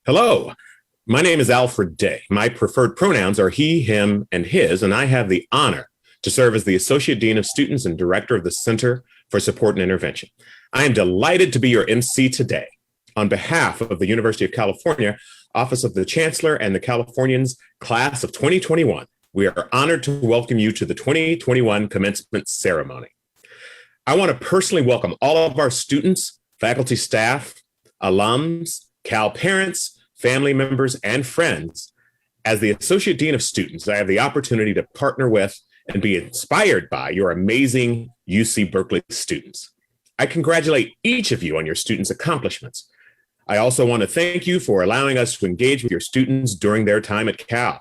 Hello, my name is Alfred Day. My preferred pronouns are he, him, and his, and I have the honor to serve as the Associate Dean of Students and Director of the Center for Support and Intervention. I am delighted to be your MC today. On behalf of the University of California, Office of the Chancellor, and the Californians Class of 2021, we are honored to welcome you to the 2021 Commencement Ceremony. I want to personally welcome all of our students, faculty, staff, alums, Cal parents, family members, and friends. As the Associate Dean of Students, I have the opportunity to partner with and be inspired by your amazing UC Berkeley students. I congratulate each of you on your students' accomplishments. I also want to thank you for allowing us to engage with your students during their time at Cal.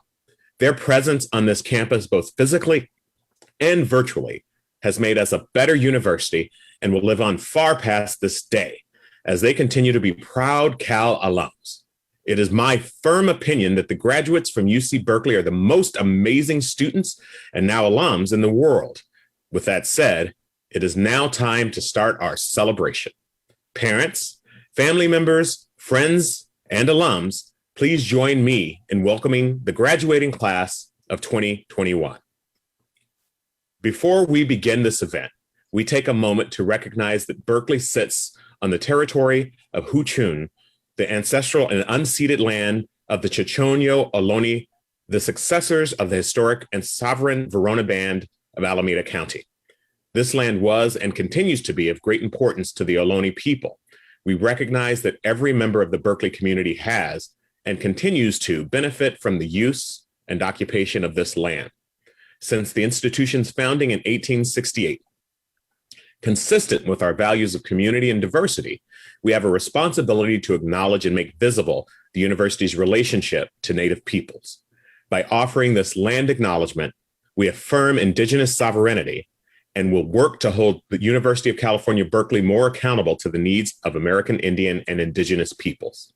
Their presence on this campus, both physically and virtually, has made us a better university and will live on far past this day as they continue to be proud Cal alums. It is my firm opinion that the graduates from UC Berkeley are the most amazing students and now alums in the world. With that said, it is now time to start our celebration. Parents, family members, friends, and alums, please join me in welcoming the graduating class of 2021. Before we begin this event, we take a moment to recognize that Berkeley sits on the territory of Huchun, the ancestral and unceded land of the Chochenyo Ohlone, the successors of the historic and sovereign Verona Band of Alameda County. This land was and continues to be of great importance to the Ohlone people. We recognize that every member of the Berkeley community has and continues to benefit from the use and occupation of this land. Since the institution's founding in 1868, consistent with our values of community and diversity, we have a responsibility to acknowledge and make visible the university's relationship to Native peoples. By offering this land acknowledgement, we affirm Indigenous sovereignty and will work to hold the University of California, Berkeley more accountable to the needs of American Indian and Indigenous peoples.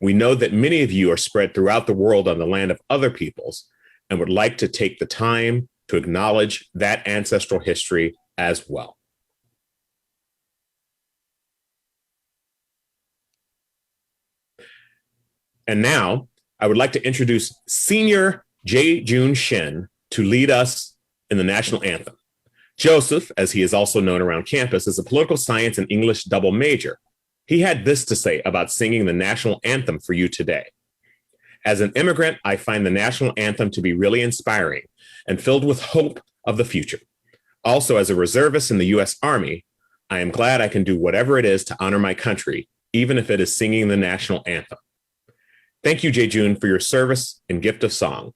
We know that many of you are spread throughout the world on the land of other peoples and would like to take the time to acknowledge that ancestral history as well. And now, I would like to introduce Senior Jae-Jun Shin to lead us in the national anthem. Joseph, as he is also known around campus, is a political science and English double major. He had this to say about singing the national anthem for you today. As an immigrant, I find the national anthem to be really inspiring and filled with hope of the future. Also, as a reservist in the U.S. Army, I am glad I can do whatever it is to honor my country, even if it is singing the national anthem. Thank you, Jae-Jun, for your service and gift of song.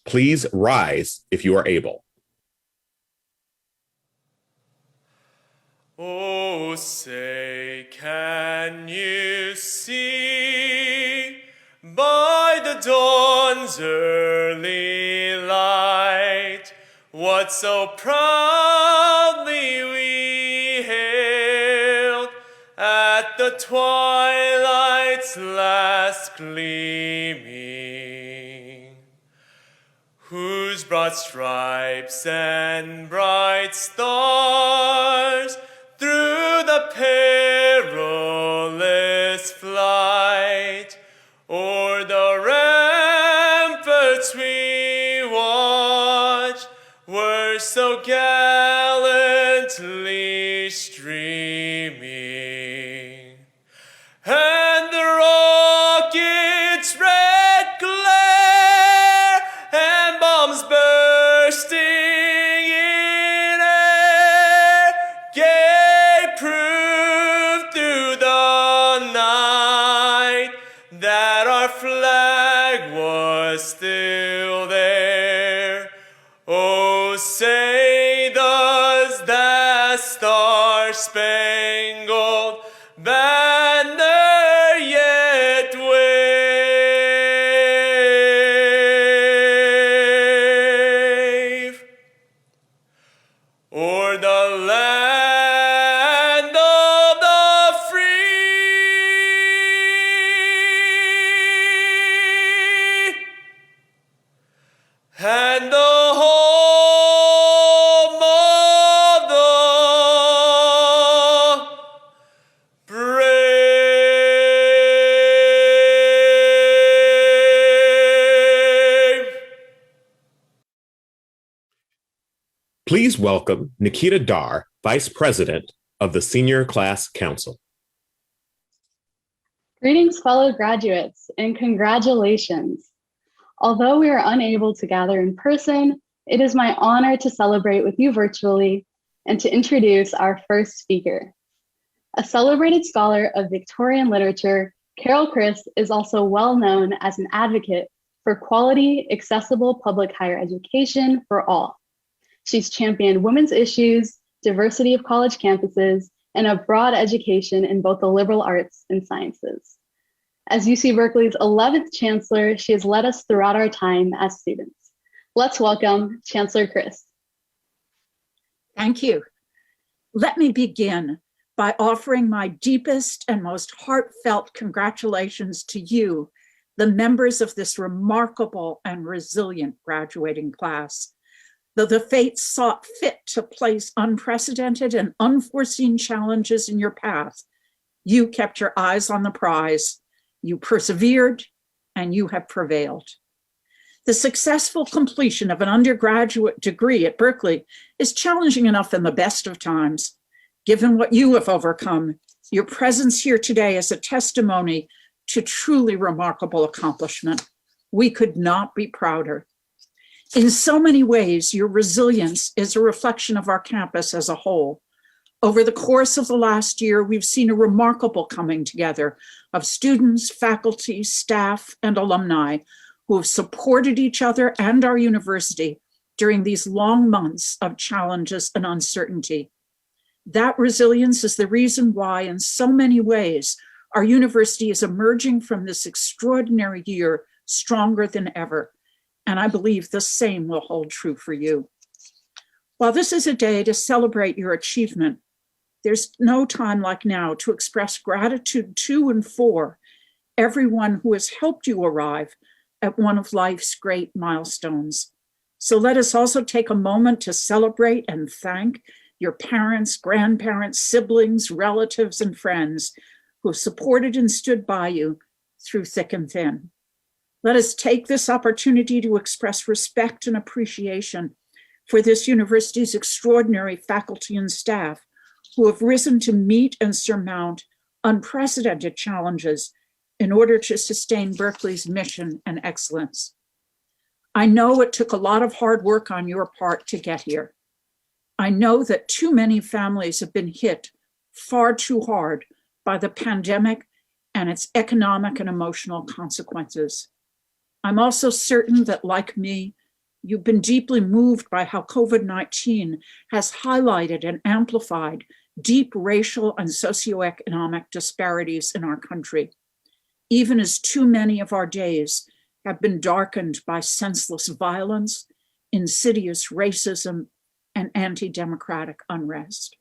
Please rise if you are able. Oh, say, can you see by the dawn's early light what so proudly we hailed at the twilight's last gleaming, whose broad stripes and bright stars through the perilous flight o'er the ramparts we watched were so gallantly streaming, and the rocket's red glare and bombs bursting in air gave proof through the night that our flag was still there. Oh, say does that star-spangled banner yet wave o'er the land of the free and the home of the brave? welcome Nikita Dar, Vice President of the Senior Class Council. Greetings, fellow graduates, and congratulations. Although we are unable to gather in person, it is my honor to celebrate with you virtually and to introduce our first speaker. A celebrated scholar of Victorian literature, Carol Christ is also well known as an advocate for quality, accessible public higher education for all. She's championed women's issues, diversity of college campuses, and a broad education in both the liberal arts and sciences. As UC Berkeley's 11th chancellor, she has led us throughout our time as students. Let's welcome Chancellor Christ. Thank you. Let me begin by offering my deepest and most heartfelt congratulations to you, the members of this remarkable and resilient graduating class. Though the fates saw fit to place unprecedented and unforeseen challenges in your path, you kept your eyes on the prize, you persevered, and you have prevailed. The successful completion of an undergraduate degree at Berkeley is challenging enough in the best of times. Given what you have overcome, your presence here today is a testimony to truly remarkable accomplishment. We could not be prouder. In so many ways, your resilience is a reflection of our campus as a whole. Over the course of the last year, we've seen a remarkable coming together of students, faculty, staff, and alumni who have supported each other and our university during these long months of challenges and uncertainty. That resilience is the reason why, in so many ways, our university is emerging from this extraordinary year stronger than ever. And I believe the same will hold true for you. While this is a day to celebrate your achievement, there's no time like now to express gratitude to and for everyone who has helped you arrive at one of life's great milestones. So let us also take a moment to celebrate and thank your parents, grandparents, siblings, relatives, and friends who have supported and stood by you through thick and thin. Let us take this opportunity to express respect and appreciation for this university's extraordinary faculty and staff who have risen to meet and surmount unprecedented challenges in order to sustain Berkeley's mission and excellence. I know it took a lot of hard work on your part to get here. I know that too many families have been hit far too hard by the pandemic and its economic and emotional consequences. I'm also certain that, like me, you've been deeply moved by how COVID-19 has highlighted and amplified deep racial and socioeconomic disparities in our country, even as too many of our days have been darkened by senseless violence, insidious racism, and anti-democratic unrest.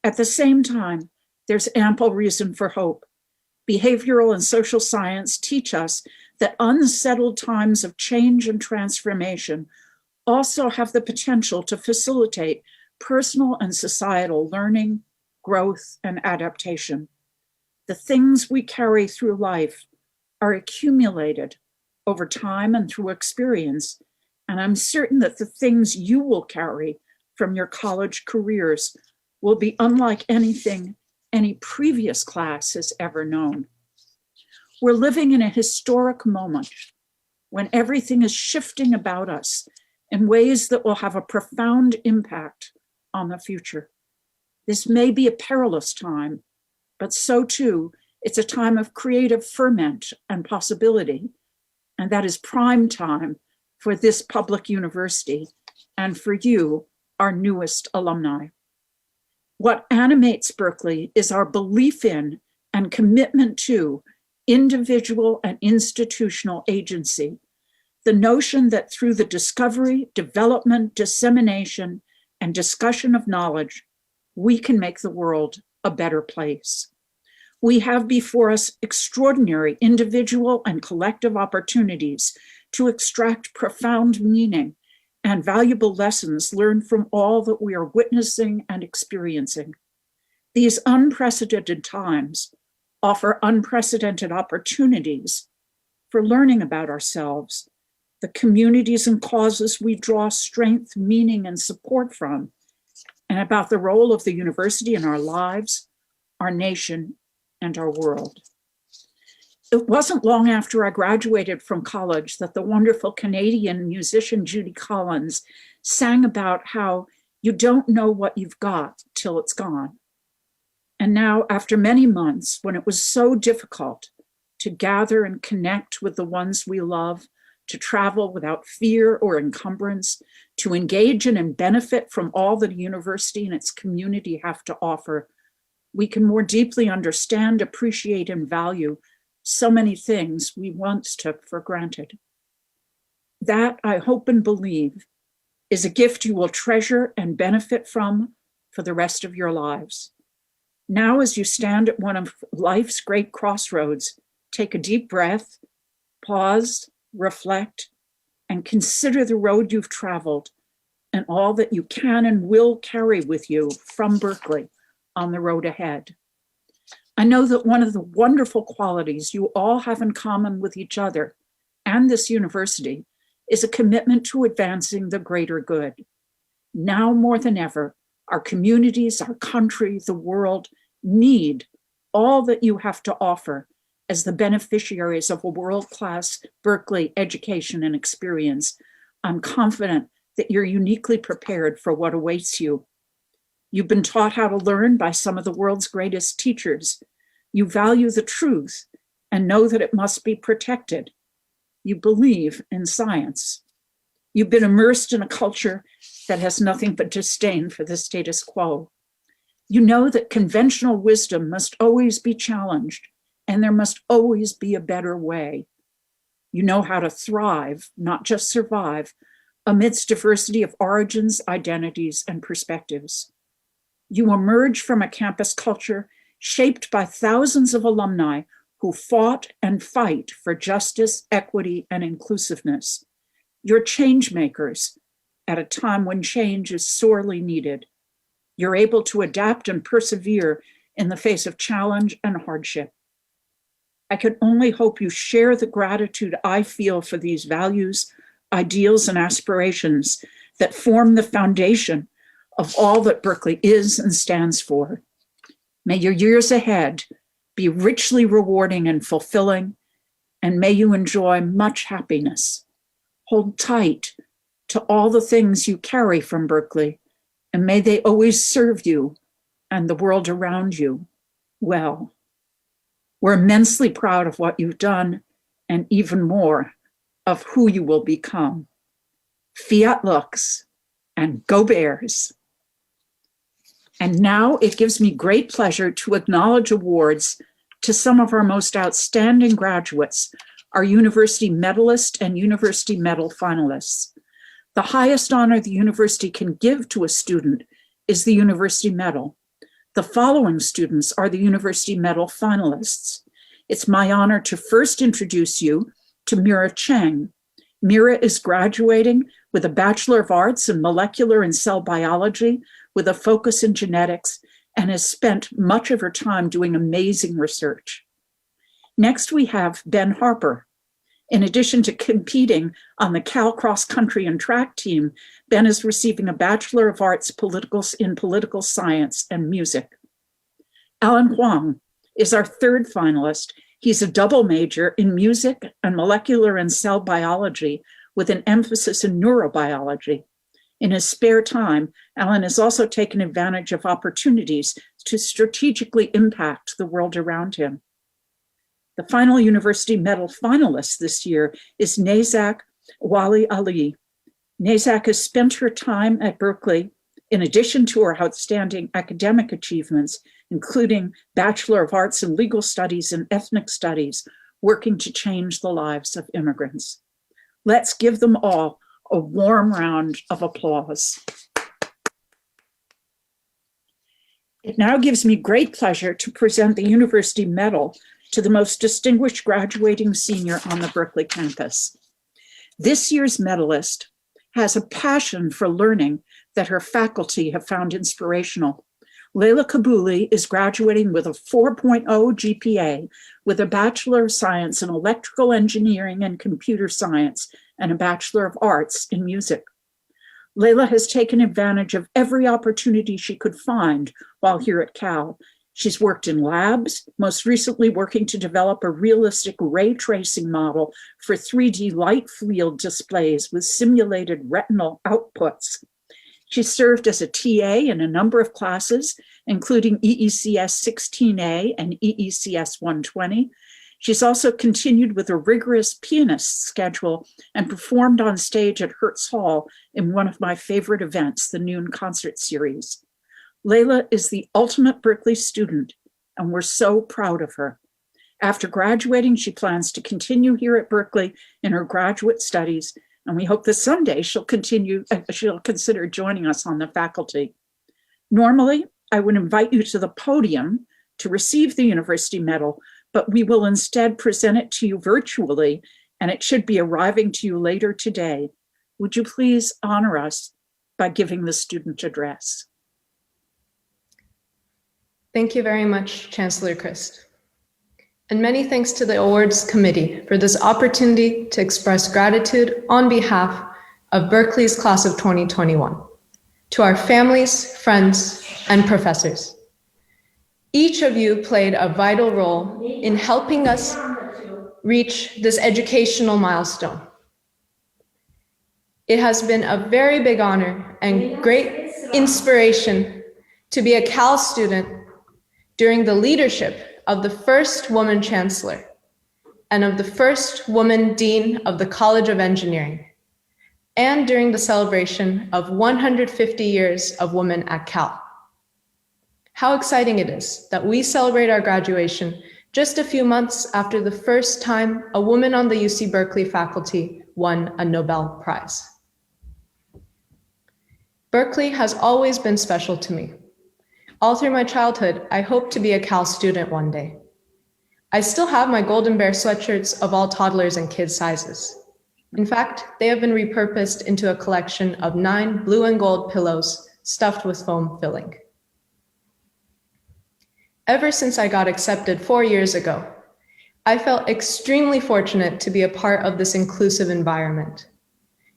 At the same time, there's ample reason for hope. Behavioral and social science teach us that unsettled times of change and transformation also have the potential to facilitate personal and societal learning, growth, and adaptation. The things we carry through life are accumulated over time and through experience, and I'm certain that the things you will carry from your college careers will be unlike anything any previous class has ever known. We're living in a historic moment when everything is shifting about us in ways that will have a profound impact on the future. This may be a perilous time, but so too, it's a time of creative ferment and possibility, and that is prime time for this public university and for you, our newest alumni. What animates Berkeley is our belief in and commitment to individual and institutional agency, the notion that through the discovery, development, dissemination, and discussion of knowledge, we can make the world a better place. We have before us extraordinary individual and collective opportunities to extract profound meaning and valuable lessons learned from all that we are witnessing and experiencing. These unprecedented times offer unprecedented opportunities for learning about ourselves the communities and causes we draw strength, meaning, and support from, and about the role of the university in our lives, our nation, and our world. It wasn't long after I graduated from college that the wonderful Canadian musician Judy Collins sang about how you don't know what you've got till it's gone. And now, after many months, when it was so difficult to gather and connect with the ones we love, to travel without fear or encumbrance, to engage in and benefit from all that a university and its community have to offer, we can more deeply understand, appreciate, and value so many things we once took for granted. That, I hope and believe, is a gift you will treasure and benefit from for the rest of your lives. Now, as you stand at one of life's great crossroads, take a deep breath, pause, reflect, and consider the road you've traveled and all that you can and will carry with you from Berkeley on the road ahead. I know that one of the wonderful qualities you all have in common with each other and this university is a commitment to advancing the greater good. Now more than ever, our communities, our country, the world need all that you have to offer as the beneficiaries of a world-class Berkeley education and experience. I'm confident that you're uniquely prepared for what awaits you. You've been taught how to learn by some of the world's greatest teachers. You value the truth and know that it must be protected. You believe in science. You've been immersed in a culture that has nothing but disdain for the status quo. You know that conventional wisdom must always be challenged, and there must always be a better way. You know how to thrive, not just survive, amidst diversity of origins, identities, and perspectives. You emerge from a campus culture shaped by thousands of alumni who fought and fight for justice, equity, and inclusiveness. You're change makers at a time when change is sorely needed. You're able to adapt and persevere in the face of challenge and hardship. I can only hope you share the gratitude I feel for these values, ideals, and aspirations that form the foundation of all that Berkeley is and stands for. May your years ahead be richly rewarding and fulfilling, and may you enjoy much happiness. Hold tight to all the things you carry from Berkeley, and may they always serve you and the world around you well. We're immensely proud of what you've done, and even more of who you will become. Fiat Lux, and go Bears. And now it gives me great pleasure to acknowledge awards to some of our most outstanding graduates, our University Medalist and University Medal finalists. The highest honor the university can give to a student is the University Medal. The following students are the University Medal finalists. It's my honor to first introduce you to Mira Cheng. Mira is graduating with a Bachelor of Arts in Molecular and Cell Biology with a focus in genetics, and has spent much of her time doing amazing research. Next, we have Ben Harper. In addition to competing on the Cal Cross Country and Track team, Ben is receiving a Bachelor of Arts in Political Science and Music. Alan Huang is our third finalist. He's a double major in music and molecular and cell biology with an emphasis in neurobiology. In his spare time, Alan has also taken advantage of opportunities to strategically impact the world around him. The final University Medal finalist this year is Nazak Wali Ali. Nazak has spent her time at Berkeley, in addition to her outstanding academic achievements, including Bachelor of Arts in Legal Studies and Ethnic Studies, working to change the lives of immigrants. Let's give them all a warm round of applause. It now gives me great pleasure to present the University Medal to the most distinguished graduating senior on the Berkeley campus. This year's medalist has a passion for learning that her faculty have found inspirational. Leila Kabuli is graduating with a 4.0 GPA with a Bachelor of Science in Electrical Engineering and Computer Science and a Bachelor of Arts in Music. Layla has taken advantage of every opportunity she could find while here at Cal. She's worked in labs, most recently working to develop a realistic ray tracing model for 3D light field displays with simulated retinal outputs. She served as a TA in a number of classes, including EECS 16A and EECS 120. She's also continued with a rigorous pianist schedule and performed on stage at Hertz Hall in one of my favorite events, the Noon Concert Series. Layla is the ultimate Berkeley student, and we're so proud of her. After graduating, she plans to continue here at Berkeley in her graduate studies, and we hope that someday she'll consider joining us on the faculty. Normally, I would invite you to the podium to receive the university medal, but we will instead present it to you virtually, and it should be arriving to you later today. Would you please honor us by giving the student address? Thank you very much, Chancellor Christ. And many thanks to the awards committee for this opportunity to express gratitude on behalf of Berkeley's class of 2021, to our families, friends, and professors. Each of you played a vital role in helping us reach this educational milestone. It has been a very big honor and great inspiration to be a Cal student during the leadership of the first woman chancellor and of the first woman dean of the College of Engineering, and during the celebration of 150 years of women at Cal. How exciting it is that we celebrate our graduation just a few months after the first time a woman on the UC Berkeley faculty won a Nobel Prize. Berkeley has always been special to me. All through my childhood, I hoped to be a Cal student one day. I still have my Golden Bear sweatshirts of all toddlers and kid sizes. In fact, they have been repurposed into a collection of 9 blue and gold pillows stuffed with foam filling. Ever since I got accepted 4 years ago, I felt extremely fortunate to be a part of this inclusive environment.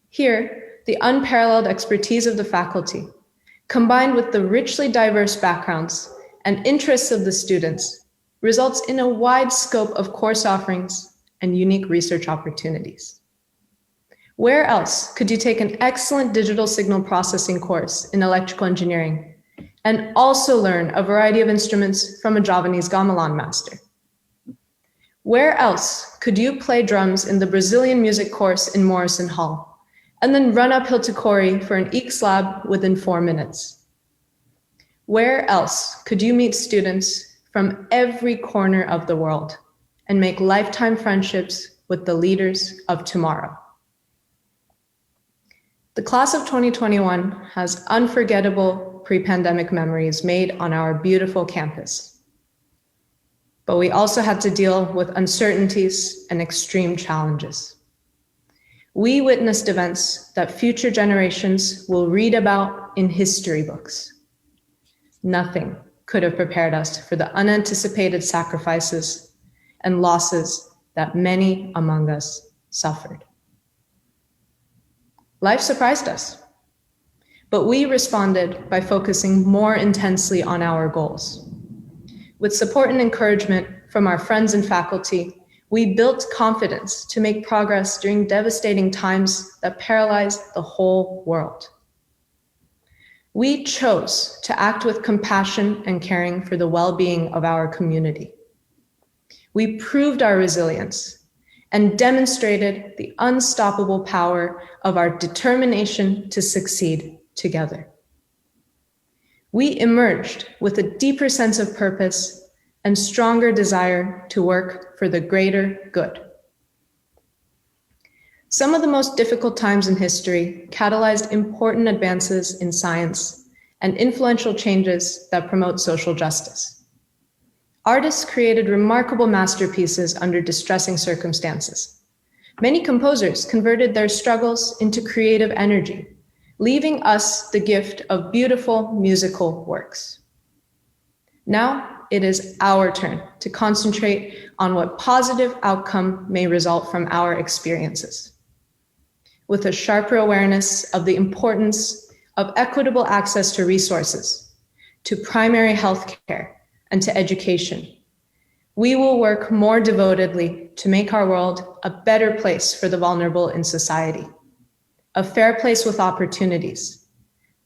Here, the unparalleled expertise of the faculty, combined with the richly diverse backgrounds and interests of the students, results in a wide scope of course offerings and unique research opportunities. Where else could you take an excellent digital signal processing course in electrical engineering and also learn a variety of instruments from a Javanese gamelan master? Where else could you play drums in the Brazilian music course in Morrison Hall and then run uphill to Corey for an EECS lab within 4 minutes? Where else could you meet students from every corner of the world and make lifetime friendships with the leaders of tomorrow? The class of 2021 has unforgettable pre-pandemic memories made on our beautiful campus. But we also had to deal with uncertainties and extreme challenges. We witnessed events that future generations will read about in history books. Nothing could have prepared us for the unanticipated sacrifices and losses that many among us suffered. Life surprised us, but we responded by focusing more intensely on our goals. With support and encouragement from our friends and faculty, we built confidence to make progress during devastating times that paralyzed the whole world. We chose to act with compassion and caring for the well-being of our community. We proved our resilience and demonstrated the unstoppable power of our determination to succeed together. We emerged with a deeper sense of purpose and stronger desire to work for the greater good. Some of the most difficult times in history catalyzed important advances in science and influential changes that promote social justice. Artists created remarkable masterpieces under distressing circumstances. Many composers converted their struggles into creative energy, leaving us the gift of beautiful musical works. Now, it is our turn to concentrate on what positive outcome may result from our experiences. with a sharper awareness of the importance of equitable access to resources, to primary health care, and to education. We will work more devotedly to make our world a better place for the vulnerable in society, a fair place with opportunities,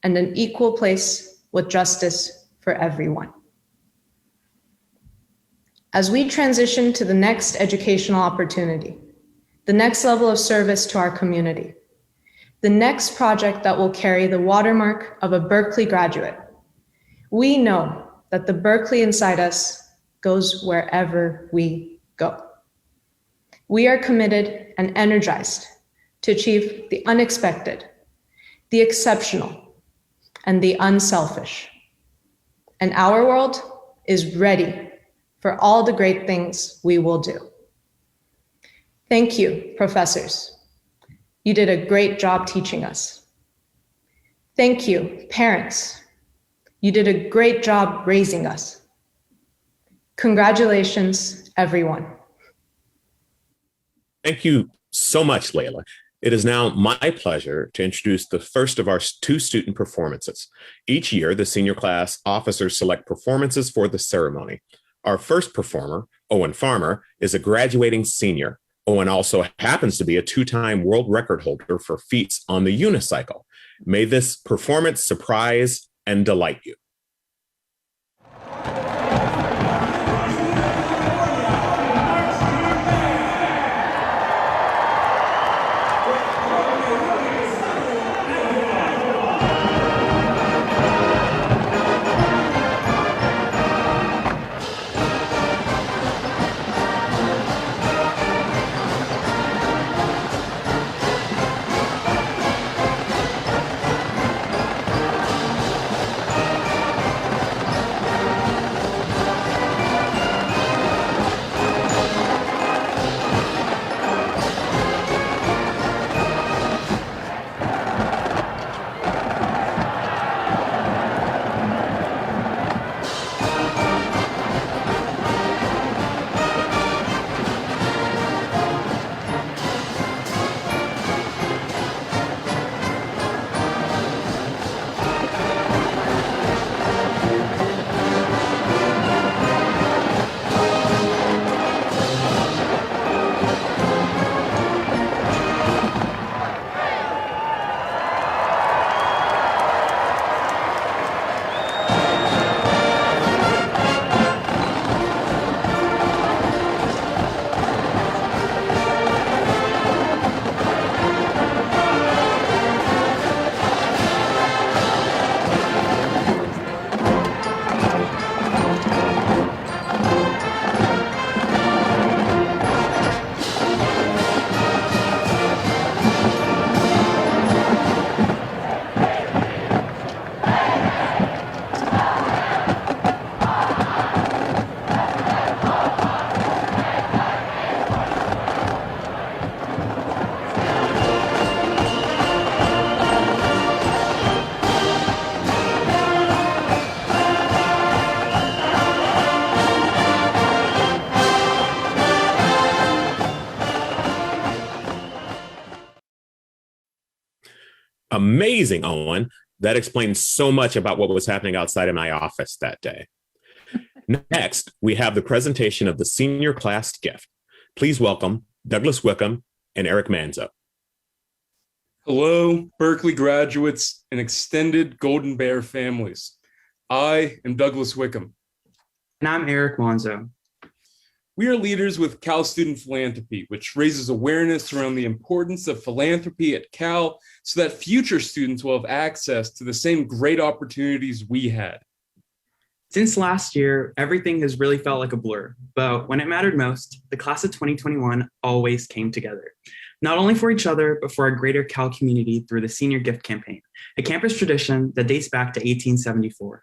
and an equal place with justice for everyone. As we transition to the next educational opportunity, the next level of service to our community, the next project that will carry the watermark of a Berkeley graduate, we know that the Berkeley inside us goes wherever we go. We are committed and energized to achieve the unexpected, the exceptional, and the unselfish. And our world is ready for all the great things we will do. Thank you, professors. You did a great job teaching us. Thank you, parents. You did a great job raising us. Congratulations, everyone. Thank you so much, Layla. It is now my pleasure to introduce the first of our two student performances. Each year, the senior class officers select performances for the ceremony. Our first performer, Owen Farmer, is a graduating senior. Owen also happens to be a two-time world record holder for feats on the unicycle. May this performance surprise and delight you. Amazing, Owen. That explains so much about what was happening outside of my office that day. Next, we have the presentation of the senior class gift. Please welcome Douglas Wickham and Eric Manzo. Hello, Berkeley graduates and extended Golden Bear families. I am Douglas Wickham. And I'm Eric Manzo. We are leaders with Cal Student Philanthropy, which raises awareness around the importance of philanthropy at Cal so that future students will have access to the same great opportunities we had. Since last year, everything has really felt like a blur, but when it mattered most, the class of 2021 always came together, not only for each other, but for our greater Cal community through the Senior Gift Campaign, a campus tradition that dates back to 1874.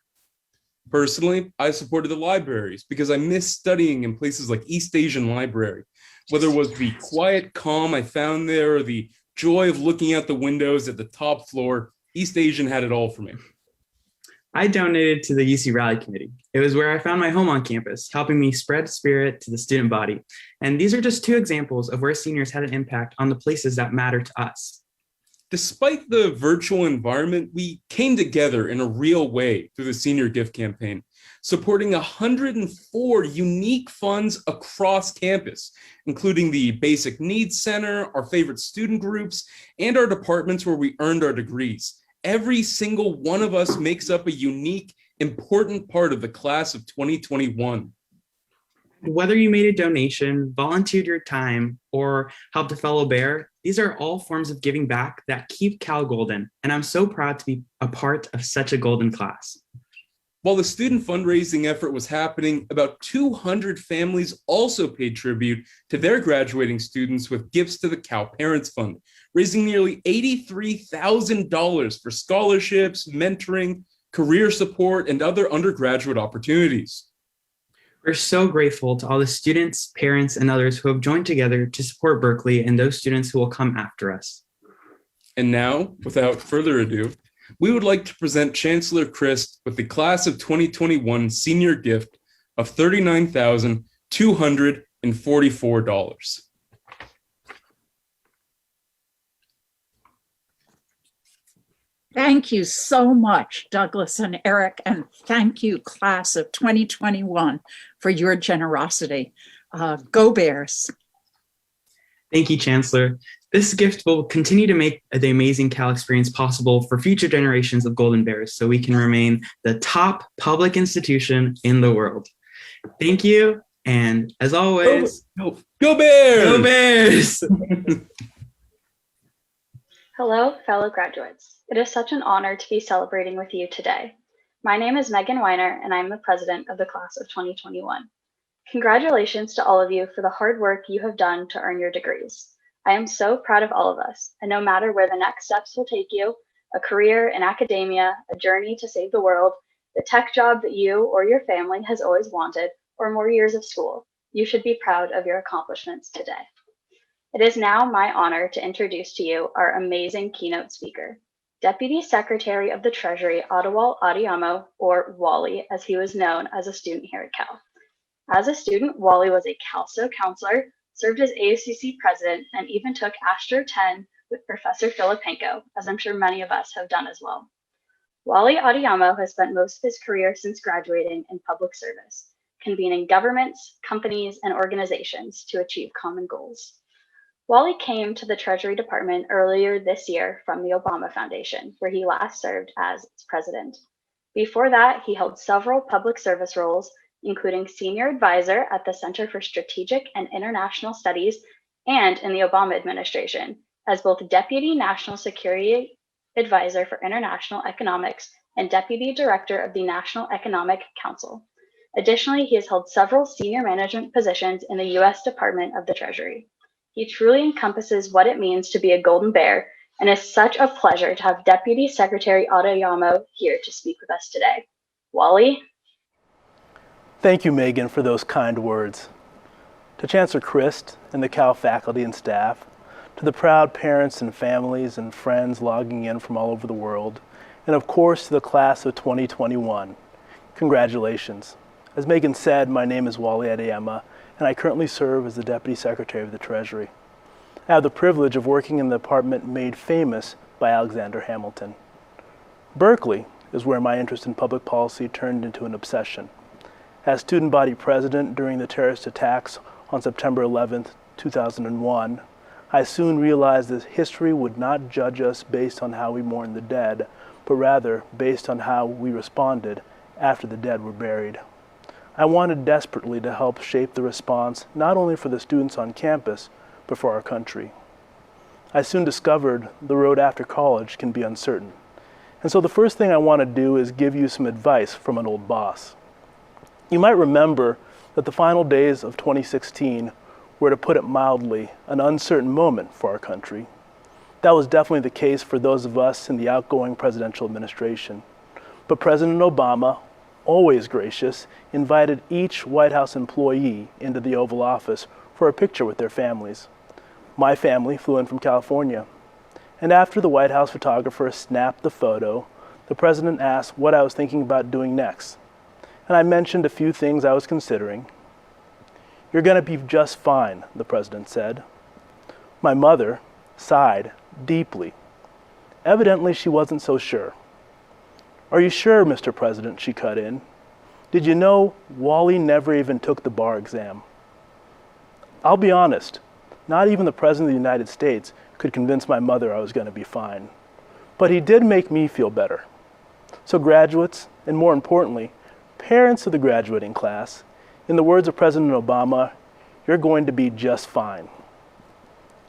Personally, I supported the libraries because I miss studying in places like East Asian Library, whether it was the quiet calm I found there or the joy of looking out the windows at the top floor. East Asian had it all for me. I donated to the UC Rally Committee. It was where I found my home on campus, helping me spread spirit to the student body. And these are just two examples of where seniors had an impact on the places that matter to us. Despite the virtual environment, we came together in a real way through the Senior Gift Campaign, supporting 104 unique funds across campus, including the Basic Needs Center, our favorite student groups, and our departments where we earned our degrees. Every single one of us makes up a unique, important part of the class of 2021. Whether you made a donation, volunteered your time, or helped a fellow bear, these are all forms of giving back that keep Cal golden, and I'm so proud to be a part of such a golden class. While the student fundraising effort was happening, about 200 families also paid tribute to their graduating students with gifts to the Cal Parents Fund, raising nearly $83,000 for scholarships, mentoring, career support, and other undergraduate opportunities. We're so grateful to all the students, parents, and others who have joined together to support Berkeley and those students who will come after us. And now, without further ado, we would like to present Chancellor Christ with the Class of 2021 Senior Gift of $39,244. Thank you so much, Douglas and Eric, and thank you, Class of 2021, for your generosity. Go Bears. Thank you, Chancellor. This gift will continue to make the amazing Cal experience possible for future generations of Golden Bears so we can remain the top public institution in the world. Thank you, and as always, Go Bears! Go Bears! Hello, fellow graduates. It is such an honor to be celebrating with you today. My name is Megan Weiner, and I'm the president of the class of 2021. Congratulations to all of you for the hard work you have done to earn your degrees. I am so proud of all of us, and no matter where the next steps will take you, a career in academia, a journey to save the world, the tech job that you or your family has always wanted, or more years of school, you should be proud of your accomplishments today. It is now my honor to introduce to you our amazing keynote speaker, Deputy Secretary of the Treasury, Wallie Adema, or Wallie, as he was known as a student here at Cal. As a student, Wallie was a CalSO counselor, served as AOCC president, and even took Astro 10 with Professor Filipenko, as I'm sure many of us have done as well. Wallie Adema has spent most of his career since graduating in public service, convening governments, companies, and organizations to achieve common goals. Wallie came to the Treasury Department earlier this year from the Obama Foundation, where he last served as its president. Before that, he held several public service roles, including senior advisor at the Center for Strategic and International Studies and in the Obama administration, as both Deputy National Security Advisor for International Economics and Deputy Director of the National Economic Council. Additionally, he has held several senior management positions in the U.S. Department of the Treasury. He truly encompasses what it means to be a Golden Bear, and it's such a pleasure to have Deputy Secretary Adema here to speak with us today. Wallie? Thank you, Megan, for those kind words. To Chancellor Christ and the Cal faculty and staff, to the proud parents and families and friends logging in from all over the world, and of course to the class of 2021, congratulations. As Megan said, my name is Wallie Adema, and I currently serve as the Deputy Secretary of the Treasury. I have the privilege of working in the department made famous by Alexander Hamilton. Berkeley is where my interest in public policy turned into an obsession. As student body president during the terrorist attacks on September 11, 2001, I soon realized that history would not judge us based on how we mourned the dead, but rather based on how we responded after the dead were buried. I wanted desperately to help shape the response not only for the students on campus, but for our country. I soon discovered the road after college can be uncertain. And so the first thing I want to do is give you some advice from an old boss. You might remember that the final days of 2016 were, to put it mildly, an uncertain moment for our country. That was definitely the case for those of us in the outgoing presidential administration. But President Obama, always gracious, invited each White House employee into the Oval Office for a picture with their families. My family flew in from California. And after the White House photographer snapped the photo, the president asked what I was thinking about doing next. And I mentioned a few things I was considering. "You're going to be just fine," the president said. My mother sighed deeply. Evidently, she wasn't so sure. "Are you sure, Mr. President?" she cut in. "Did you know Wallie never even took the bar exam?" I'll be honest, not even the President of the United States could convince my mother I was going to be fine. But he did make me feel better. So graduates, and more importantly, parents of the graduating class, in the words of President Obama, you're going to be just fine.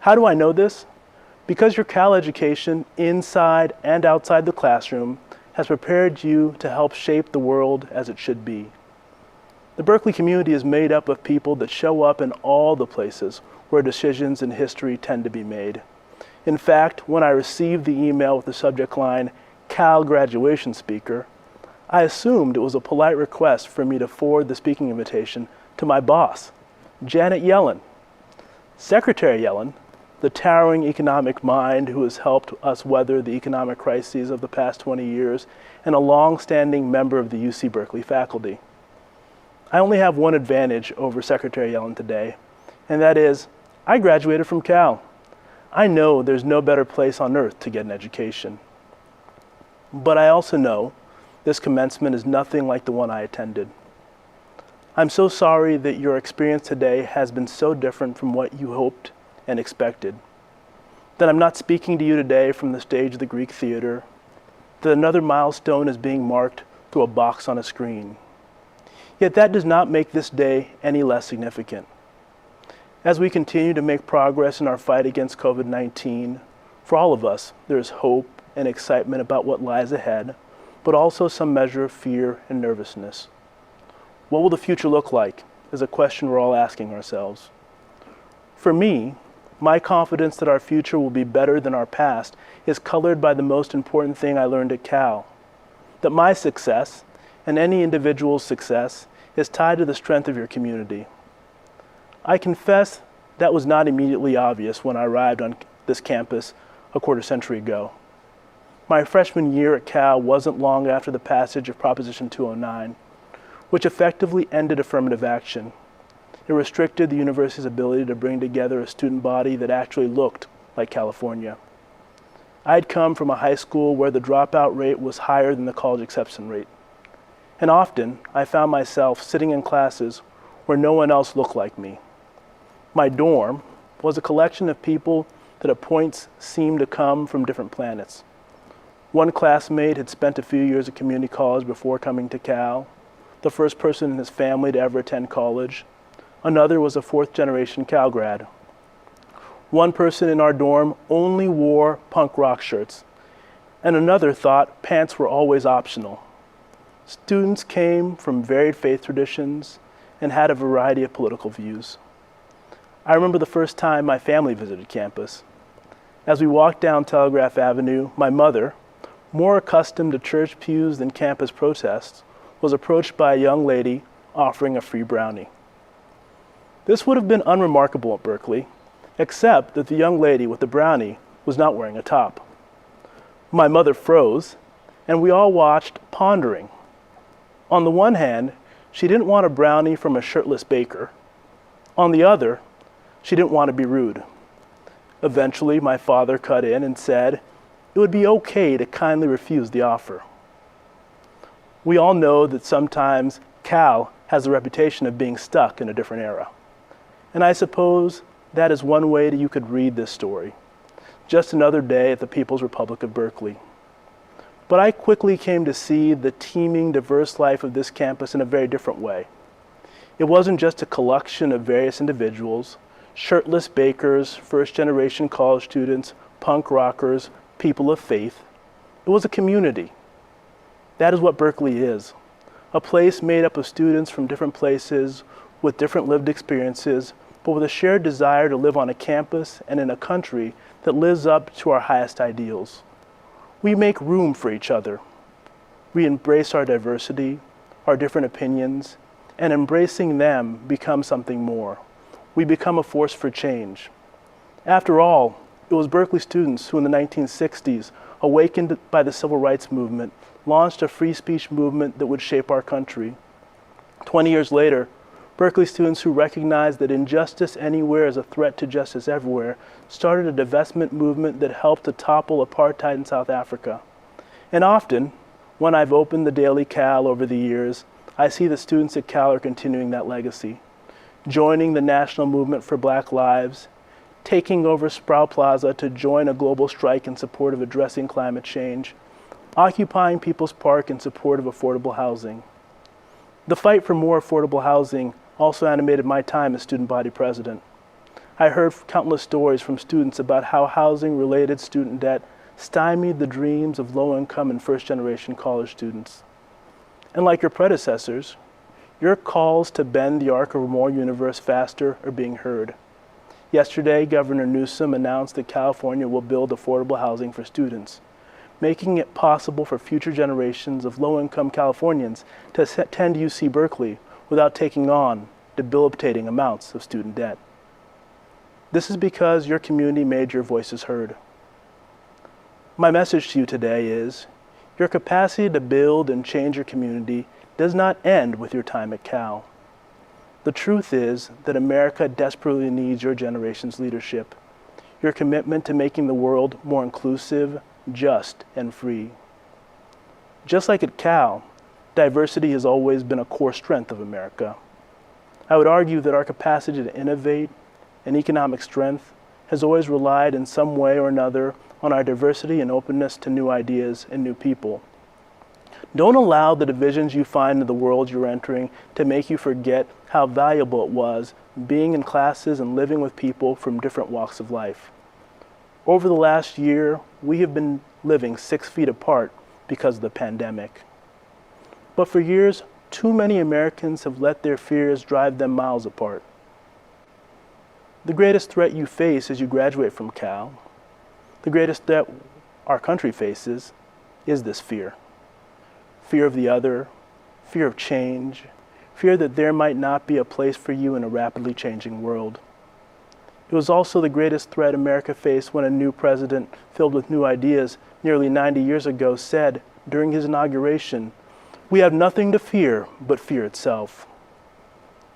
How do I know this? Because your Cal education, inside and outside the classroom, has prepared you to help shape the world as it should be. The Berkeley community is made up of people that show up in all the places where decisions in history tend to be made. In fact, when I received the email with the subject line, Cal Graduation Speaker, I assumed it was a polite request for me to forward the speaking invitation to my boss, Janet Yellen. Secretary Yellen, the towering economic mind who has helped us weather the economic crises of the past 20 years, and a long-standing member of the UC Berkeley faculty. I only have one advantage over Secretary Yellen today, and that is, I graduated from Cal. I know there's no better place on earth to get an education. But I also know this commencement is nothing like the one I attended. I'm so sorry that your experience today has been so different from what you hoped and expected. That I'm not speaking to you today from the stage of the Greek theater. That another milestone is being marked through a box on a screen. Yet that does not make this day any less significant. As we continue to make progress in our fight against COVID-19, for all of us, there is hope and excitement about what lies ahead, but also some measure of fear and nervousness. What will the future look like is a question we're all asking ourselves. For me, my confidence that our future will be better than our past is colored by the most important thing I learned at Cal, that my success and any individual's success is tied to the strength of your community. I confess that was not immediately obvious when I arrived on this campus a quarter century ago. My freshman year at Cal wasn't long after the passage of Proposition 209, which effectively ended affirmative action. It restricted the university's ability to bring together a student body that actually looked like California. I'd come from a high school where the dropout rate was higher than the college acceptance rate. And often, I found myself sitting in classes where no one else looked like me. My dorm was a collection of people that at points seemed to come from different planets. One classmate had spent a few years at community college before coming to Cal, the first person in his family to ever attend college. Another was a fourth-generation Cal grad. One person in our dorm only wore punk rock shirts, and another thought pants were always optional. Students came from varied faith traditions and had a variety of political views. I remember the first time my family visited campus. As we walked down Telegraph Avenue, my mother, more accustomed to church pews than campus protests, was approached by a young lady offering a free brownie. This would have been unremarkable at Berkeley, except that the young lady with the brownie was not wearing a top. My mother froze, and we all watched, pondering. On the one hand, she didn't want a brownie from a shirtless baker. On the other, she didn't want to be rude. Eventually, my father cut in and said it would be okay to kindly refuse the offer. We all know that sometimes Cal has a reputation of being stuck in a different era. And I suppose that is one way that you could read this story. Just another day at the People's Republic of Berkeley. But I quickly came to see the teeming, diverse life of this campus in a very different way. It wasn't just a collection of various individuals, shirtless bakers, first-generation college students, punk rockers, people of faith. It was a community. That is what Berkeley is, a place made up of students from different places with different lived experiences, but with a shared desire to live on a campus and in a country that lives up to our highest ideals. We make room for each other. We embrace our diversity, our different opinions, and embracing them becomes something more. We become a force for change. After all, it was Berkeley students who in the 1960s, awakened by the civil rights movement, launched a free speech movement that would shape our country. 20 years later, Berkeley students who recognized that injustice anywhere is a threat to justice everywhere started a divestment movement that helped to topple apartheid in South Africa. And often, when I've opened the Daily Cal over the years, I see the students at Cal are continuing that legacy, joining the national movement for Black Lives, taking over Sproul Plaza to join a global strike in support of addressing climate change, occupying People's Park in support of affordable housing. The fight for more affordable housing also animated my time as student body president. I heard countless stories from students about how housing-related student debt stymied the dreams of low-income and first-generation college students. And like your predecessors, your calls to bend the arc of a more universe faster are being heard. Yesterday, Governor Newsom announced that California will build affordable housing for students, making it possible for future generations of low-income Californians to attend UC Berkeley without taking on debilitating amounts of student debt. This is because your community made your voices heard. My message to you today is, your capacity to build and change your community does not end with your time at Cal. The truth is that America desperately needs your generation's leadership, your commitment to making the world more inclusive, just, and free. Just like at Cal, diversity has always been a core strength of America. I would argue that our capacity to innovate and economic strength has always relied in some way or another on our diversity and openness to new ideas and new people. Don't allow the divisions you find in the world you're entering to make you forget how valuable it was being in classes and living with people from different walks of life. Over the last year, we have been living 6 feet apart because of the pandemic. But for years, too many Americans have let their fears drive them miles apart. The greatest threat you face as you graduate from Cal, the greatest threat our country faces, is this fear. Fear of the other, fear of change, fear that there might not be a place for you in a rapidly changing world. It was also the greatest threat America faced when a new president filled with new ideas nearly 90 years ago said during his inauguration, "We have nothing to fear but fear itself."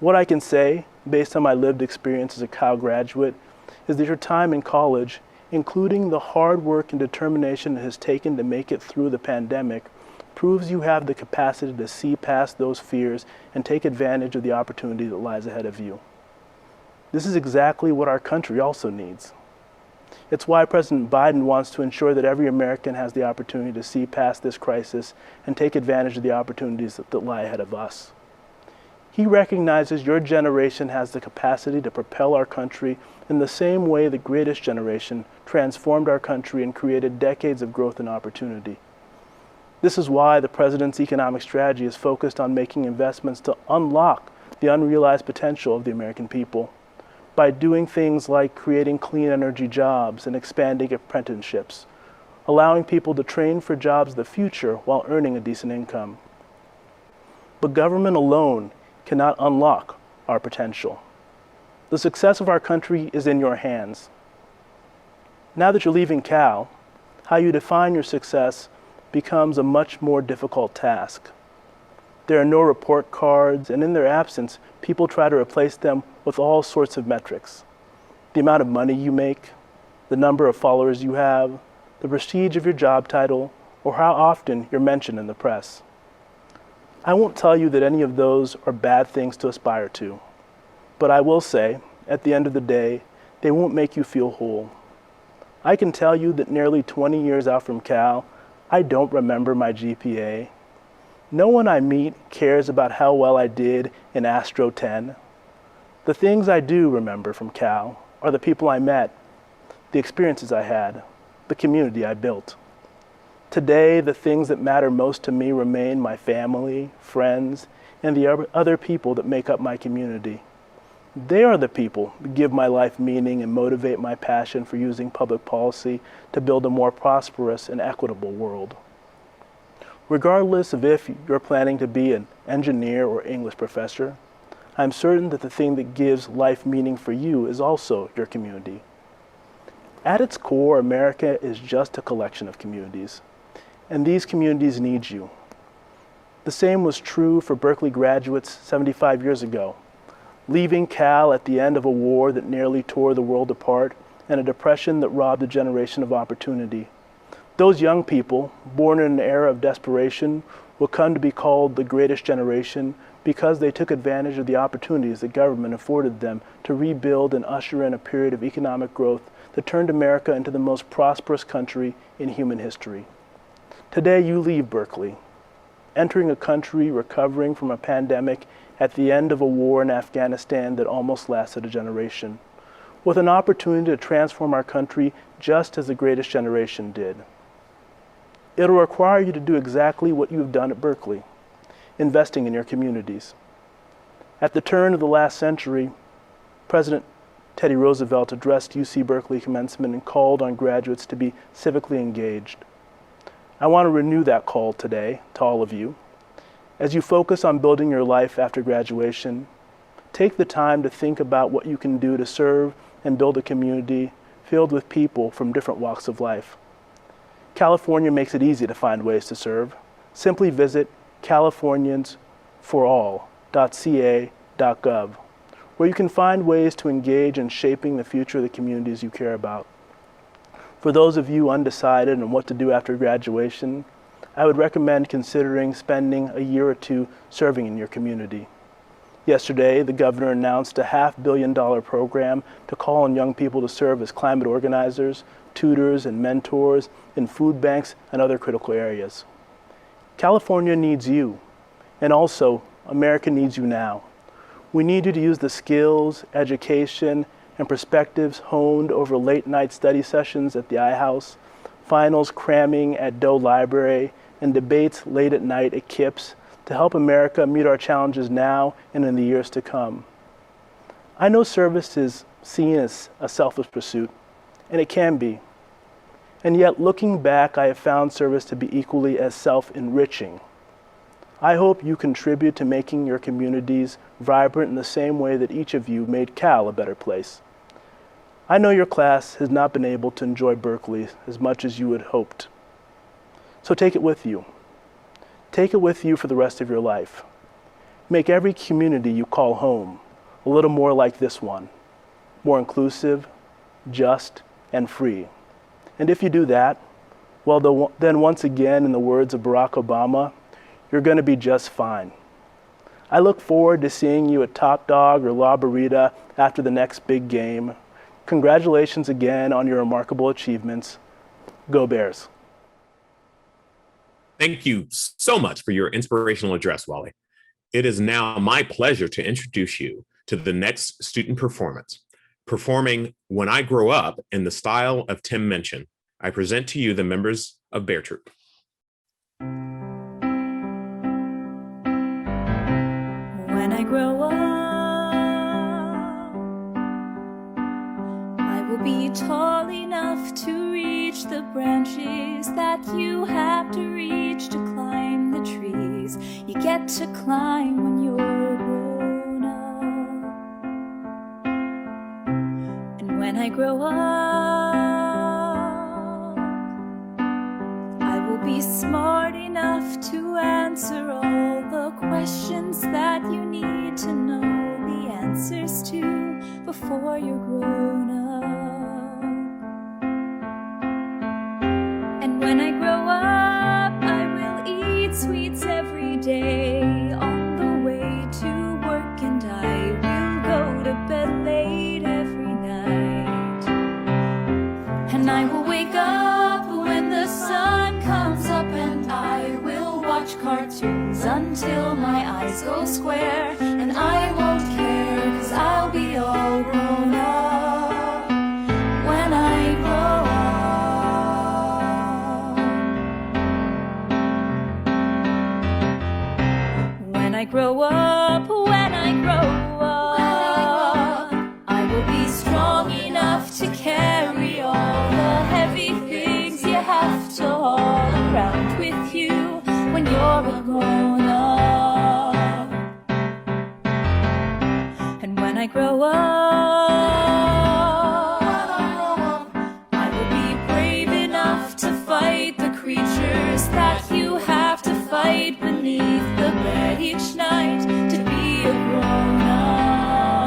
What I can say, based on my lived experience as a Cal graduate, is that your time in college, including the hard work and determination it has taken to make it through the pandemic, proves you have the capacity to see past those fears and take advantage of the opportunity that lies ahead of you. This is exactly what our country also needs. It's why President Biden wants to ensure that every American has the opportunity to see past this crisis and take advantage of the opportunities that lie ahead of us. He recognizes your generation has the capacity to propel our country in the same way the greatest generation transformed our country and created decades of growth and opportunity. This is why the President's economic strategy is focused on making investments to unlock the unrealized potential of the American people by doing things like creating clean energy jobs and expanding apprenticeships, allowing people to train for jobs of the future while earning a decent income. But government alone cannot unlock our potential. The success of our country is in your hands. Now that you're leaving Cal, how you define your success becomes a much more difficult task. There are no report cards, and in their absence, people try to replace them with all sorts of metrics. The amount of money you make, the number of followers you have, the prestige of your job title, or how often you're mentioned in the press. I won't tell you that any of those are bad things to aspire to, but I will say, at the end of the day, they won't make you feel whole. I can tell you that nearly 20 years out from Cal, I don't remember my GPA. No one I meet cares about how well I did in Astro 10. The things I do remember from Cal are the people I met, the experiences I had, the community I built. Today, the things that matter most to me remain my family, friends, and the other people that make up my community. They are the people that give my life meaning and motivate my passion for using public policy to build a more prosperous and equitable world. Regardless of if you're planning to be an engineer or English professor, I'm certain that the thing that gives life meaning for you is also your community. At its core, America is just a collection of communities, and these communities need you. The same was true for Berkeley graduates 75 years ago. leaving Cal at the end of a war that nearly tore the world apart and a depression that robbed a generation of opportunity. Those young people, born in an era of desperation, will come to be called the greatest generation because they took advantage of the opportunities that government afforded them to rebuild and usher in a period of economic growth that turned America into the most prosperous country in human history. Today you leave Berkeley, entering a country recovering from a pandemic at the end of a war in Afghanistan that almost lasted a generation, with an opportunity to transform our country just as the greatest generation did. It'll require you to do exactly what you've done at Berkeley, investing in your communities. At the turn of the last century, President Teddy Roosevelt addressed UC Berkeley commencement and called on graduates to be civically engaged. I want to renew that call today to all of you. As you focus on building your life after graduation, take the time to think about what you can do to serve and build a community filled with people from different walks of life. California makes it easy to find ways to serve. Simply visit californiansforall.ca.gov, where you can find ways to engage in shaping the future of the communities you care about. For those of you undecided on what to do after graduation, I would recommend considering spending a year or two serving in your community. Yesterday, the governor announced a $500 million program to call on young people to serve as climate organizers, tutors, and mentors in food banks and other critical areas. California needs you, and also America needs you now. We need you to use the skills, education, and perspectives honed over late-night study sessions at the iHouse, finals cramming at Doe Library, and debates late at night at KIPS to help America meet our challenges now and in the years to come. I know service is seen as a selfless pursuit, and it can be. And yet, looking back, I have found service to be equally as self-enriching. I hope you contribute to making your communities vibrant in the same way that each of you made Cal a better place. I know your class has not been able to enjoy Berkeley as much as you had hoped. So take it with you. Take it with you for the rest of your life. Make every community you call home a little more like this one, more inclusive, just, and free. And if you do that, well, then once again, in the words of Barack Obama, you're going to be just fine. I look forward to seeing you at Top Dog or La Burrita after the next big game. Congratulations again on your remarkable achievements. Go Bears. Thank you so much for your inspirational address, Wallie. It is now my pleasure to introduce you to the next student performance. Performing When I Grow Up in the style of Tim Minchin, I present to you the members of Bear Troop. When I grow up, I will be tall enough to reach the branches that you have to reach to climb the trees you get to climb when you're grown up. And when I grow up, I will be smart enough to answer all the questions that you need to know the answers to before you're grown up. And when I grow up, I will eat sweets every day on the way to work, and I will go to bed late every night. And I will wake up when the sun comes up, and I will watch cartoons until my eyes go square. And I won't care, 'cause I'll be all grown up when I grow up. When I grow up, when I grow up, I will be strong enough to carry all the heavy things you have to haul around with you when you're a grown up. And when I grow up, I will be brave enough to fight the creatures that you have to fight beneath the bed each night to be a grown up.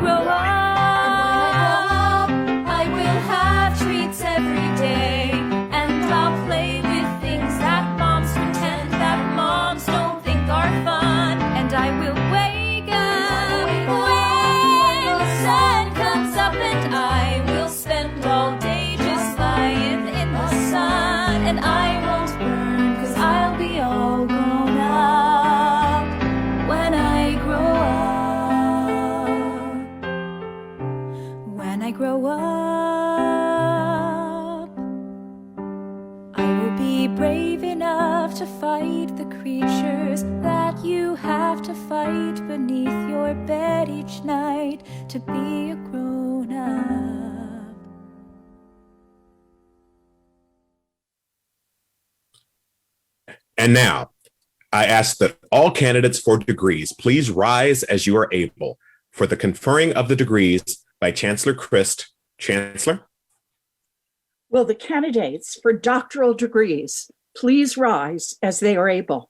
grow up, I will have treats every day, and I'll play with things that moms pretend that moms don't think are fun, and I will wake up when the sun comes up, and I will spend all day just lying in the sun, and I won't burn 'cause I'll be all grown up when I grow up. When I grow up, I will be brave enough to fight the creatures that you have to fight beneath your bed each night to be a grown up. And now, I ask that all candidates for degrees please rise as you are able for the conferring of the degrees by Chancellor Christ. Chancellor? Will the candidates for doctoral degrees please rise as they are able?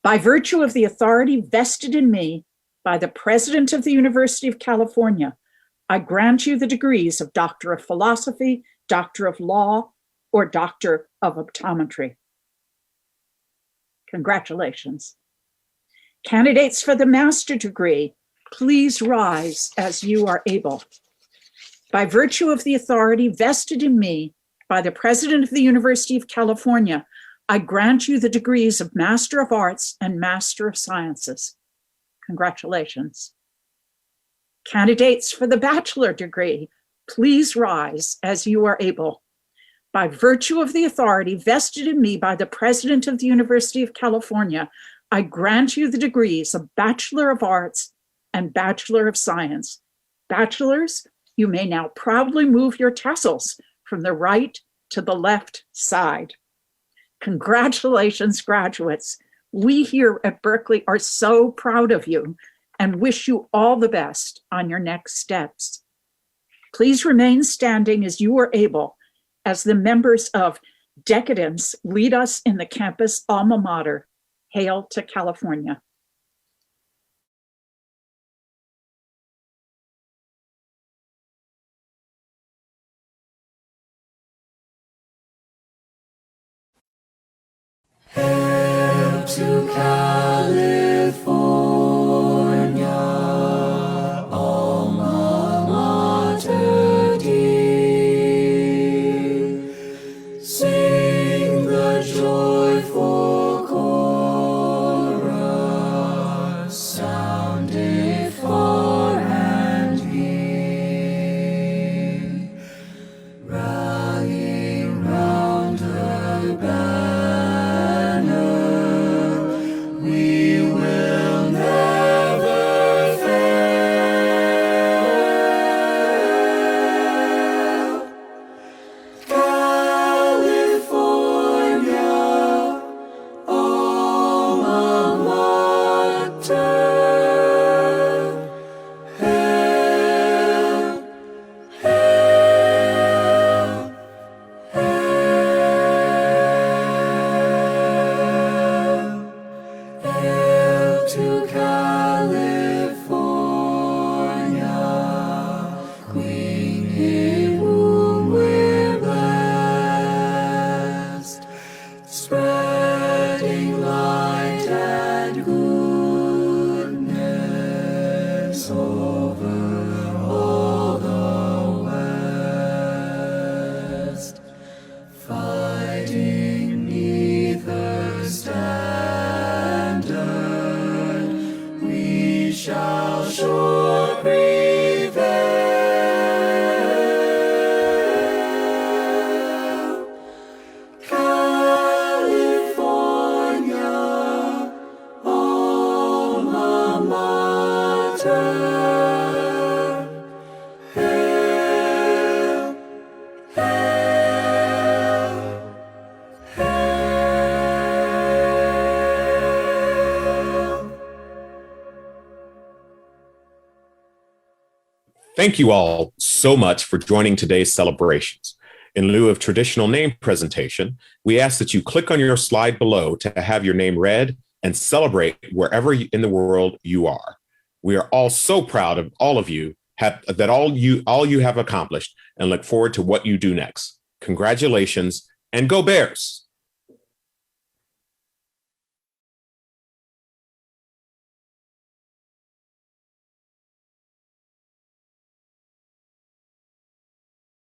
By virtue of the authority vested in me by the President of the University of California, I grant you the degrees of Doctor of Philosophy, Doctor of Law, or Doctor of Optometry. Congratulations. Candidates for the master degree, please rise as you are able. By virtue of the authority vested in me by the President of the University of California, I grant you the degrees of Master of Arts and Master of Sciences. Congratulations. Candidates for the bachelor degree, please rise as you are able. By virtue of the authority vested in me by the President of the University of California, I grant you the degrees of Bachelor of Arts and Bachelor of Science. Bachelors, you may now proudly move your tassels from the right to the left side. Congratulations, graduates. We here at Berkeley are so proud of you and wish you all the best on your next steps. Please remain standing as you are able as the members of Decadence lead us in the campus alma mater. Hail to California. Hail to California, alma mater dear. Sing the joyful chorus, sound it far and near, rallying round her banner. We will never fail. California, alma mater. Hail, hail, hail. Hail to California, Queen in whom we're blessed, spreading light and goodness over all the West, fighting 'neath her standard, we shall sure prevail. California, alma mater. Hail, hail, hail. Thank you all so much for joining today's celebrations. In lieu of traditional name presentation, we ask that you click on your slide below to have your name read and celebrate wherever in the world you are. We are all so proud of all of you, all you have accomplished, and look forward to what you do next. Congratulations, and go Bears!